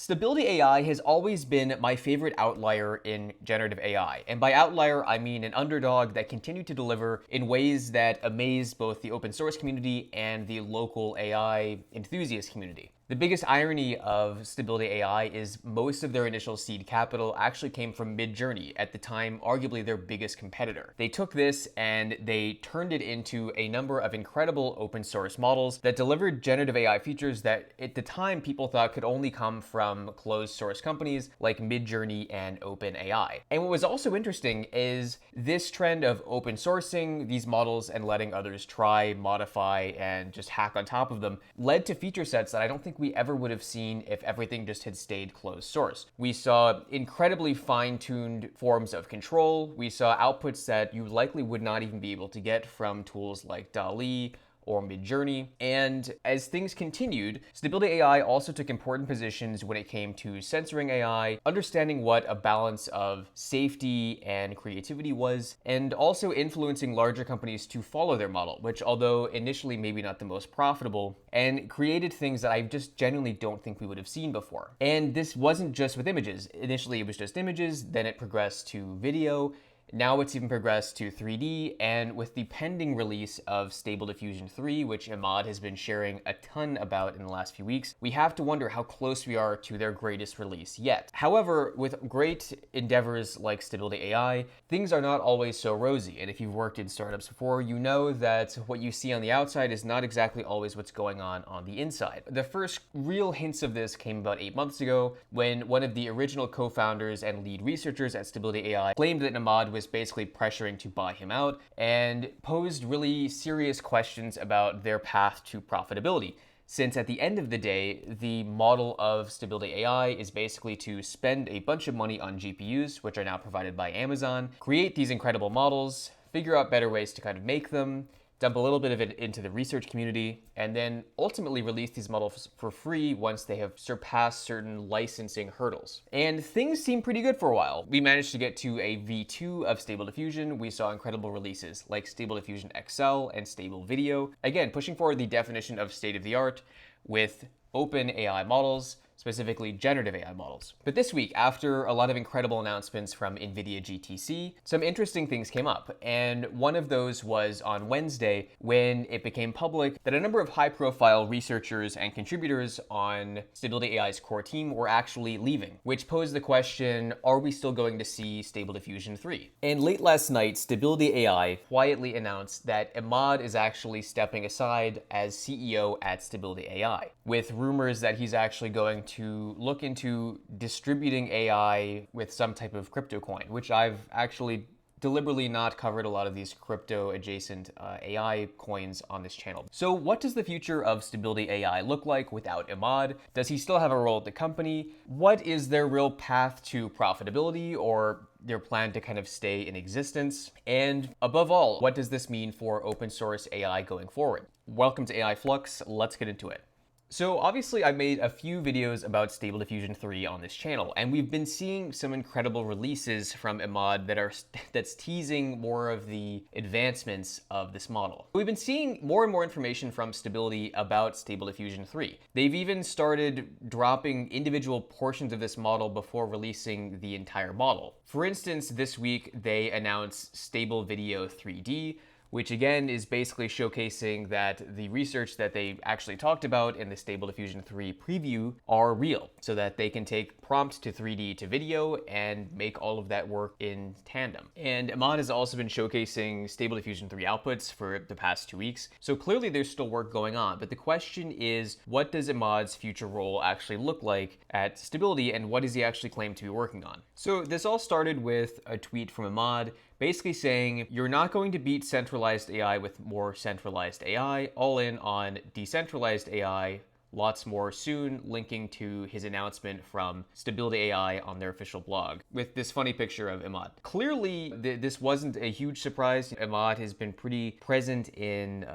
Stability AI has always been my favorite outlier in generative AI. And by outlier, I mean an underdog that continued to deliver in ways that amaze both the open source community and the local AI enthusiast community. The biggest irony of Stability AI is most of their initial seed capital actually came from Midjourney, at the time arguably their biggest competitor. They took this and they turned it into a number of incredible open source models that delivered generative AI features that at the time people thought could only come from closed source companies like Midjourney and OpenAI. And what was also interesting is this trend of open sourcing these models and letting others try, modify, and just hack on top of them led to feature sets that I don't think we ever would have seen if everything just had stayed closed source. We saw incredibly fine-tuned forms of control. We saw outputs that you likely would not even be able to get from tools like DALL-E or Midjourney. And as things continued, Stability AI also took important positions when it came to censoring AI, understanding what a balance of safety and creativity was, and also influencing larger companies to follow their model, which although initially maybe not the most profitable, and created things that I just genuinely don't think we would have seen before. And this wasn't just with images. Initially it was just images, then it progressed to video. Now it's even progressed to 3D, and with the pending release of Stable Diffusion 3, which Emad has been sharing a ton about in the last few weeks, we have to wonder how close we are to their greatest release yet. However, with great endeavors like Stability AI, things are not always so rosy, and if you've worked in startups before, you know that what you see on the outside is not exactly always what's going on the inside. The first real hints of this came about 8 months ago, when one of the original co-founders and lead researchers at Stability AI claimed that Emad was basically pressuring to buy him out and posed really serious questions about their path to profitability. Since at the end of the day, the model of Stability AI is basically to spend a bunch of money on GPUs, which are now provided by Amazon, create these incredible models, figure out better ways to kind of make them, dump a little bit of it into the research community, and then ultimately release these models for free once they have surpassed certain licensing hurdles. And things seem pretty good for a while. We managed to get to a V2 of Stable Diffusion. We saw incredible releases like Stable Diffusion XL and Stable Video, again, pushing forward the definition of state-of-the-art with open AI models, specifically generative AI models. But this week, after a lot of incredible announcements from NVIDIA GTC, some interesting things came up. And one of those was on Wednesday, when it became public that a number of high-profile researchers and contributors on Stability AI's core team were actually leaving, which posed the question, are we still going to see Stable Diffusion 3? And late last night, Stability AI quietly announced that Emad is actually stepping aside as CEO at Stability AI, with rumors that he's actually going to look into distributing AI with some type of crypto coin, which I've actually deliberately not covered a lot of these crypto adjacent AI coins on this channel. So what does the future of Stability AI look like without Emad? Does he still have a role at the company? What is their real path to profitability or their plan to kind of stay in existence? And above all, what does this mean for open source AI going forward? Welcome to AI Flux. Let's get into it. So obviously I've made a few videos about Stable Diffusion 3 on this channel, and we've been seeing some incredible releases from Emad that's teasing more of the advancements of this model. We've been seeing more and more information from Stability about Stable Diffusion 3. They've even started dropping individual portions of this model before releasing the entire model. For instance, this week they announced Stable Video 3D, which again is basically showcasing that the research that they actually talked about in the Stable Diffusion 3 preview are real, so that they can take prompt to 3D to video and make all of that work in tandem. And Emad has also been showcasing Stable Diffusion 3 outputs for the past 2 weeks, so clearly there's still work going on, but the question is, what does Emad's future role actually look like at Stability, and what does he actually claim to be working on? So this all started with a tweet from Emad basically saying, you're not going to beat centralized AI with more centralized AI, all in on decentralized AI, lots more soon, linking to his announcement from Stability AI on their official blog, with this funny picture of Emad. Clearly, this wasn't a huge surprise. Emad has been pretty present in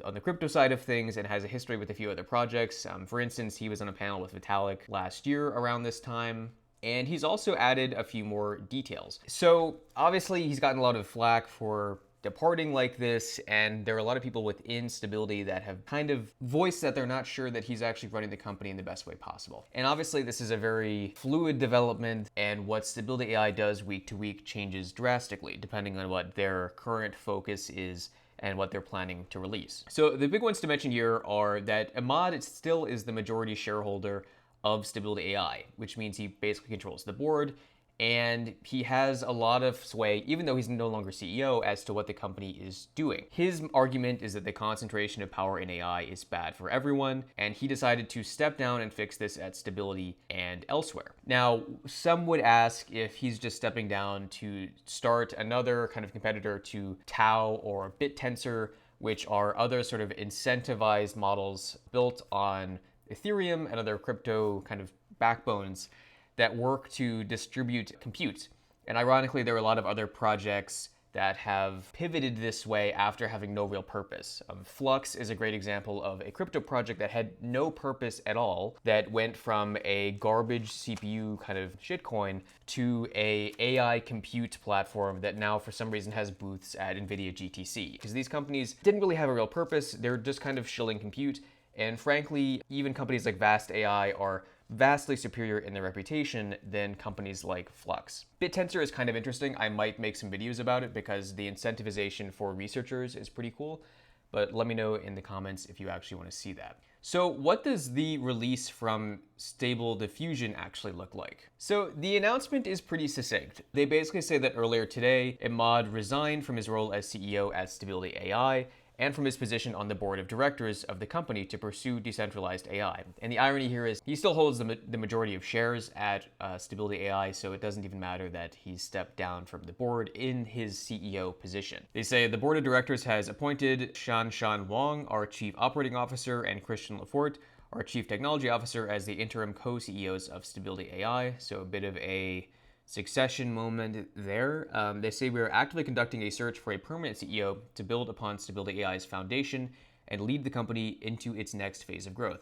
on the crypto side of things and has a history with a few other projects. For instance, he was on a panel with Vitalik last year around this time. And he's also added a few more details. So obviously he's gotten a lot of flack for departing like this, and there are a lot of people within Stability that have kind of voiced that they're not sure that he's actually running the company in the best way possible. And obviously this is a very fluid development, and what Stability AI does week to week changes drastically depending on what their current focus is and what they're planning to release. So the big ones to mention here are that Emad still is the majority shareholder of Stability AI, which means he basically controls the board, and he has a lot of sway, even though he's no longer CEO, as to what the company is doing. His argument is that the concentration of power in AI is bad for everyone, and he decided to step down and fix this at Stability and elsewhere. Now, some would ask if he's just stepping down to start another kind of competitor to Tau or BitTensor, which are other sort of incentivized models built on Ethereum and other crypto kind of backbones that work to distribute compute. And ironically, there are a lot of other projects that have pivoted this way after having no real purpose. Flux is a great example of a crypto project that had no purpose at all, that went from a garbage CPU kind of shitcoin to a AI compute platform that now for some reason has booths at NVIDIA GTC. Because these companies didn't really have a real purpose, they're just kind of shilling compute. And frankly, even companies like Vast AI are vastly superior in their reputation than companies like Flux. BitTensor is kind of interesting. I might make some videos about it because the incentivization for researchers is pretty cool, but let me know in the comments if you actually want to see that. So what does the release from Stable Diffusion actually look like? So the announcement is pretty succinct. They basically say that earlier today, Emad resigned from his role as CEO at Stability AI and from his position on the board of directors of the company to pursue decentralized AI. And the irony here is he still holds the majority of shares at Stability AI, so it doesn't even matter that he stepped down from the board in his CEO position. They say the board of directors has appointed Shan Wang, our chief operating officer, and Christian Lafort, our chief technology officer, as the interim co-CEOs of Stability AI, so a bit of a succession moment there. They say we are actively conducting a search for a permanent CEO to build upon Stability AI's foundation and lead the company into its next phase of growth.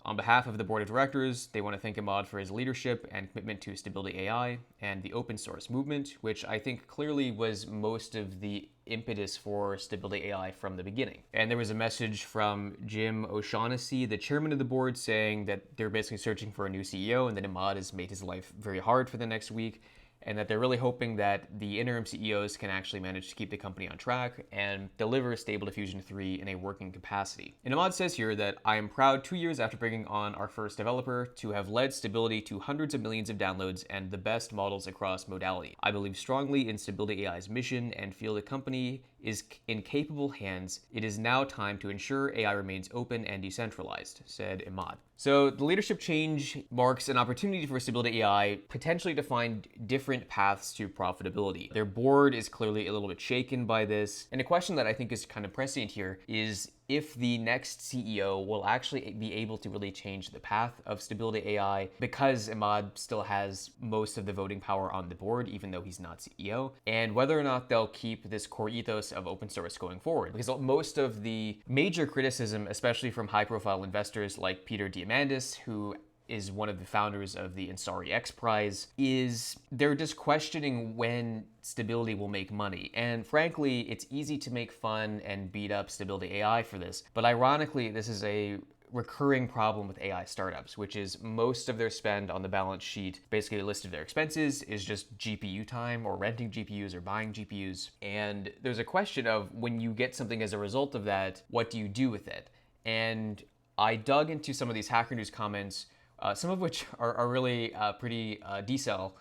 On behalf of the board of directors, they want to thank Emad for his leadership and commitment to Stability AI and the open source movement, which I think clearly was most of the impetus for Stability AI from the beginning. And there was a message from Jim O'Shaughnessy, the chairman of the board, saying that they're basically searching for a new CEO and that Emad has made his life very hard for the next week, and that they're really hoping that the interim CEOs can actually manage to keep the company on track and deliver Stable Diffusion 3 in a working capacity. And Emad says here that I am proud 2 years after bringing on our first developer to have led Stability to hundreds of millions of downloads and the best models across modality. I believe strongly in Stability AI's mission and feel the company is in capable hands. It is now time to ensure AI remains open and decentralized, said Emad. So the leadership change marks an opportunity for Stability AI potentially to find different paths to profitability. Their board is clearly a little bit shaken by this. And a question that I think is kind of prescient here is if the next CEO will actually be able to really change the path of Stability AI, because Emad still has most of the voting power on the board, even though he's not CEO, and whether or not they'll keep this core ethos of open source going forward. Because most of the major criticism, especially from high-profile investors like Peter Diamandis, who is one of the founders of the Ansari X Prize, is they're just questioning when Stability will make money. And frankly, it's easy to make fun and beat up Stability AI for this. But ironically, this is a recurring problem with AI startups, which is most of their spend on the balance sheet, basically a list of their expenses, is just GPU time or renting GPUs or buying GPUs. And there's a question of when you get something as a result of that, what do you do with it? And I dug into some of these Hacker News comments, some of which are really pretty decel,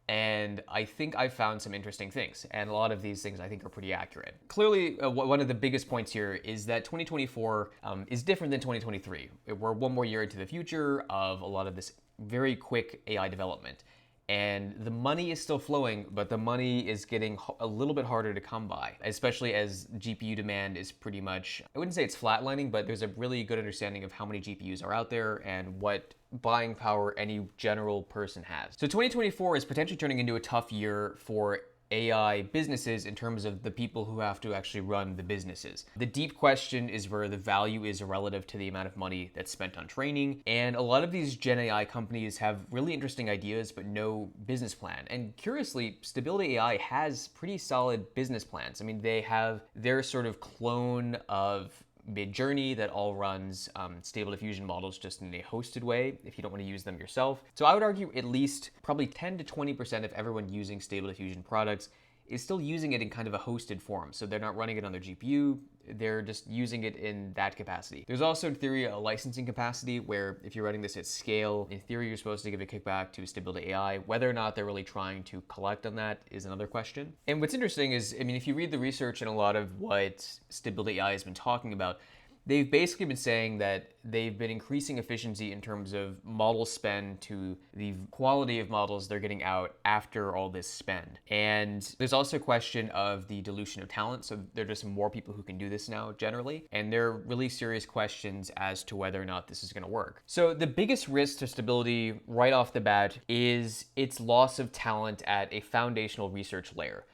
and I think I found some interesting things, and a lot of these things I think are pretty accurate. Clearly, one of the biggest points here is that 2024 is different than 2023. We're one more year into the future of a lot of this very quick AI development. And the money is still flowing, but the money is getting a little bit harder to come by, especially as GPU demand is pretty much, I wouldn't say it's flatlining, but there's a really good understanding of how many GPUs are out there and what buying power any general person has. So 2024 is potentially turning into a tough year for AI businesses in terms of the people who have to actually run the businesses. The deep question is where the value is relative to the amount of money that's spent on training. And a lot of these Gen AI companies have really interesting ideas, but no business plan. And curiously, Stability AI has pretty solid business plans. I mean, they have their sort of clone of Midjourney that all runs Stable Diffusion models just in a hosted way if you don't want to use them yourself. So I would argue at least probably 10 to 20% of everyone using Stable Diffusion products is still using it in kind of a hosted form. So they're not running it on their GPU, they're just using it in that capacity. There's also, in theory, a licensing capacity where if you're running this at scale, in theory, you're supposed to give a kickback to Stability AI. Whether or not they're really trying to collect on that is another question. And what's interesting is, I mean, if you read the research and a lot of what Stability AI has been talking about, they've basically been saying that they've been increasing efficiency in terms of model spend to the quality of models they're getting out after all this spend. And there's also a question of the dilution of talent. So there are just more people who can do this now generally. And there are really serious questions as to whether or not this is going to work. So the biggest risk to Stability right off the bat is its loss of talent at a foundational research layer.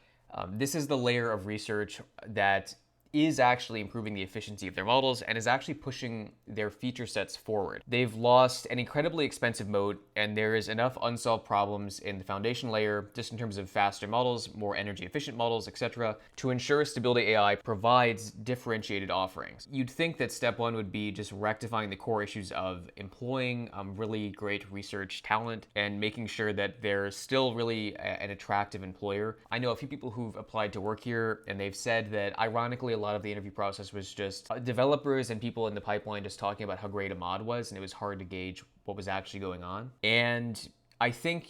This is the layer of research that is actually improving the efficiency of their models and is actually pushing their feature sets forward. They've lost an incredibly expensive moat, and there is enough unsolved problems in the foundation layer, just in terms of faster models, more energy efficient models, etc., to ensure Stability AI provides differentiated offerings. You'd think that step one would be just rectifying the core issues of employing really great research talent and making sure that they're still really an attractive employer. I know a few people who've applied to work here, and they've said that ironically, a lot of the interview process was just developers and people in the pipeline just talking about how great Emad was, and it was hard to gauge what was actually going on. And I think,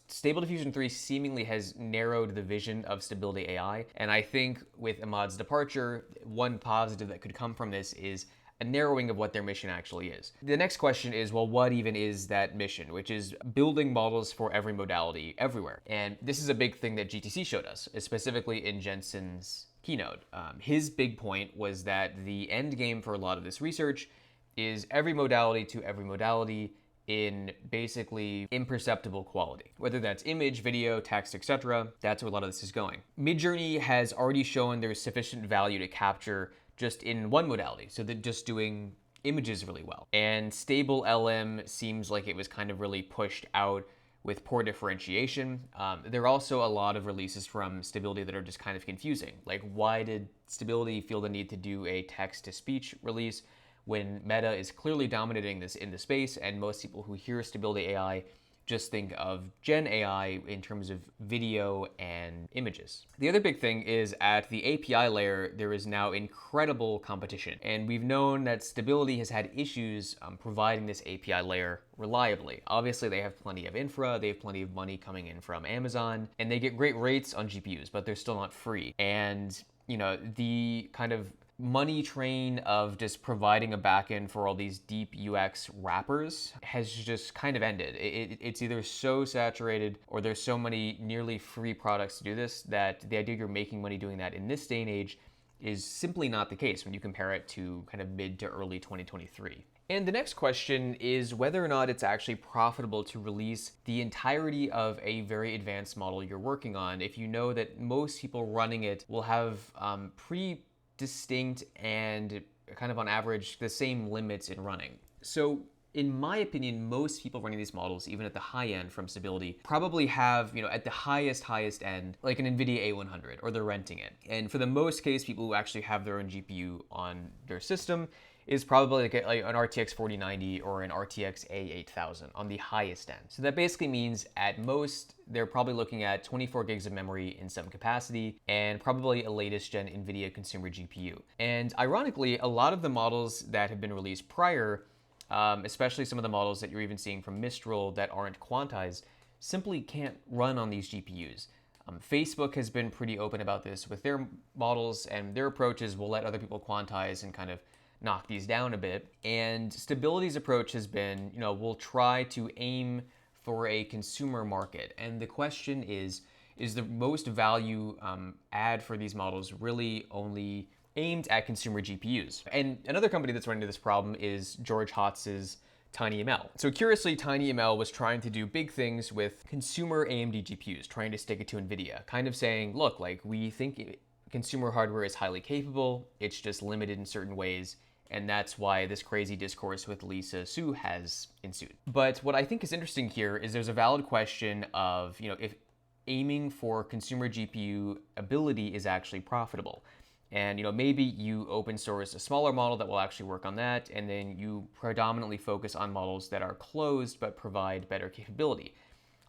Stable Diffusion 3 seemingly has narrowed the vision of Stability AI. And I think with Emad's departure, one positive that could come from this is a narrowing of what their mission actually is. The next question is, well, what even is that mission, which is building models for every modality everywhere. And this is a big thing that GTC showed us, specifically in Jensen's keynote. His big point was that the end game for a lot of this research is every modality to every modality in basically imperceptible quality. Whether that's image, video, text, etc., that's where a lot of this is going. Midjourney has already shown there's sufficient value to capture just in one modality, so they're just doing images really well. And Stable LM seems like it was kind of really pushed out with poor differentiation. There are also a lot of releases from Stability that are just kind of confusing. Like, why did Stability feel the need to do a text-to-speech release when Meta is clearly dominating this in the space, and most people who hear Stability AI just think of Gen AI in terms of video and images. The other big thing is at the API layer, there is now incredible competition. And we've known that Stability has had issues providing this API layer reliably. Obviously, they have plenty of infra, they have plenty of money coming in from Amazon, and they get great rates on GPUs, but they're still not free. And, the kind of money train of just providing a backend for all these deep UX wrappers has just kind of ended. It's either so saturated or there's so many nearly free products to do this that the idea you're making money doing that in this day and age is simply not the case when you compare it to kind of mid to early 2023. And the next question is whether or not it's actually profitable to release the entirety of a very advanced model you're working on if you know that most people running it will have pretty distinct and kind of on average the same limits in running. So in my opinion, most people running these models, even at the high end from Stability, probably have, at the highest end, like an NVIDIA A100, or they're renting it. And for the most case, people who actually have their own GPU on their system is probably like an RTX 4090 or an RTX A8000 on the highest end. So that basically means at most, they're probably looking at 24 gigs of memory in some capacity and probably a latest gen NVIDIA consumer GPU. And ironically, a lot of the models that have been released prior, especially some of the models that you're even seeing from Mistral that aren't quantized, simply can't run on these GPUs. Facebook has been pretty open about this with their models, and their approach is we'll let other people quantize and kind of knock these down a bit. And Stability's approach has been, we'll try to aim for a consumer market. And the question is the most value add for these models really only aimed at consumer GPUs? And another company that's running into this problem is George Hotz's TinyML. So curiously, TinyML was trying to do big things with consumer AMD GPUs, trying to stick it to NVIDIA, kind of saying, look, like we think consumer hardware is highly capable, it's just limited in certain ways, and that's why this crazy discourse with Lisa Su has ensued. But what I think is interesting here is there's a valid question of, if aiming for consumer GPU ability is actually profitable. And maybe you open source a smaller model that will actually work on that, and then you predominantly focus on models that are closed but provide better capability.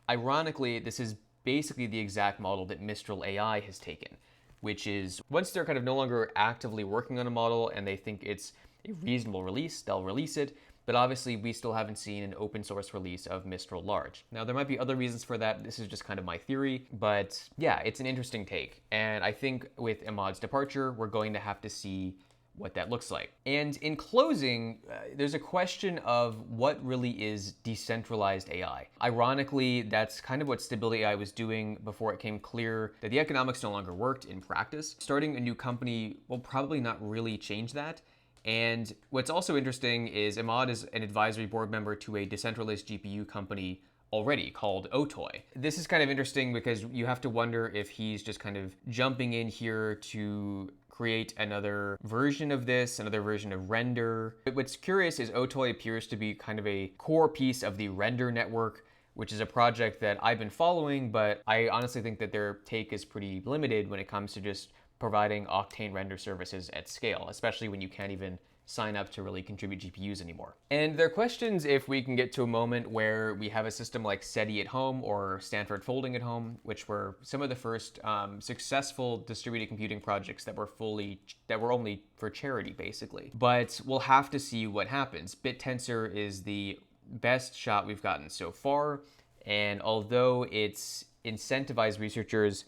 Ironically, this is basically the exact model that Mistral AI has taken, which is once they're kind of no longer actively working on a model and they think it's a reasonable release, they'll release it. But obviously, we still haven't seen an open source release of Mistral Large. Now, there might be other reasons for that. This is just kind of my theory. But yeah, it's an interesting take. And I think with Emad's departure, we're going to have to see what that looks like. And in closing, there's a question of what really is decentralized AI. Ironically, that's kind of what Stability AI was doing before it became clear that the economics no longer worked in practice. Starting a new company will probably not really change that. And what's also interesting is Emad is an advisory board member to a decentralized GPU company already called Otoy. This is kind of interesting because you have to wonder if he's just kind of jumping in here to create another version of this, another version of Render. But what's curious is Otoy appears to be kind of a core piece of the Render network, which is a project that I've been following, but I honestly think that their take is pretty limited when it comes to just providing Octane render services at scale, especially when you can't even sign up to really contribute GPUs anymore. And there are questions if we can get to a moment where we have a system like SETI at home or Stanford Folding at home, which were some of the first successful distributed computing projects that were only for charity, basically. But we'll have to see what happens. BitTensor is the best shot we've gotten so far, and although it's incentivized researchers,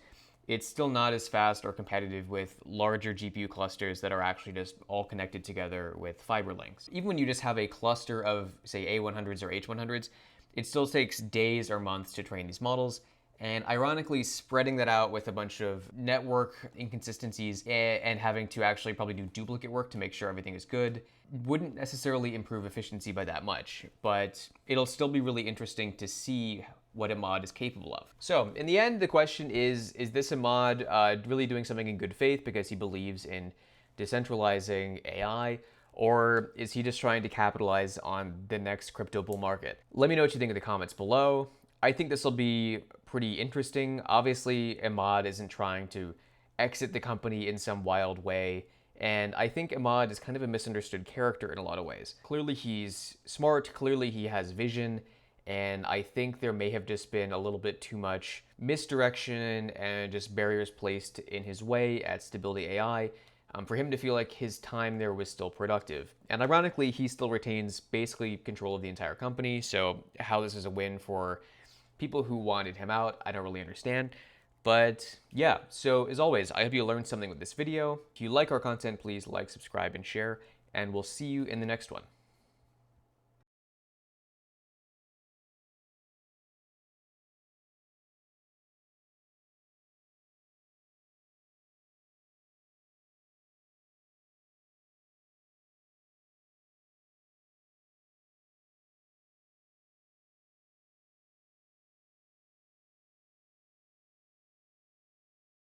it's still not as fast or competitive with larger GPU clusters that are actually just all connected together with fiber links. Even when you just have a cluster of, say, A100s or H100s, it still takes days or months to train these models. And ironically, spreading that out with a bunch of network inconsistencies and having to actually probably do duplicate work to make sure everything is good wouldn't necessarily improve efficiency by that much, but it'll still be really interesting to see what Emad is capable of. So in the end, the question is this Emad really doing something in good faith because he believes in decentralizing AI, or is he just trying to capitalize on the next crypto bull market? Let me know what you think in the comments below. I think this will be pretty interesting. Obviously, Emad isn't trying to exit the company in some wild way, and I think Emad is kind of a misunderstood character in a lot of ways. Clearly he's smart, clearly he has vision, and I think there may have just been a little bit too much misdirection and just barriers placed in his way at Stability AI for him to feel like his time there was still productive. And ironically, he still retains basically control of the entire company, so how this is a win for people who wanted him out, I don't really understand. But yeah, so as always, I hope you learned something with this video. If you like our content, please like, subscribe, and share, and we'll see you in the next one.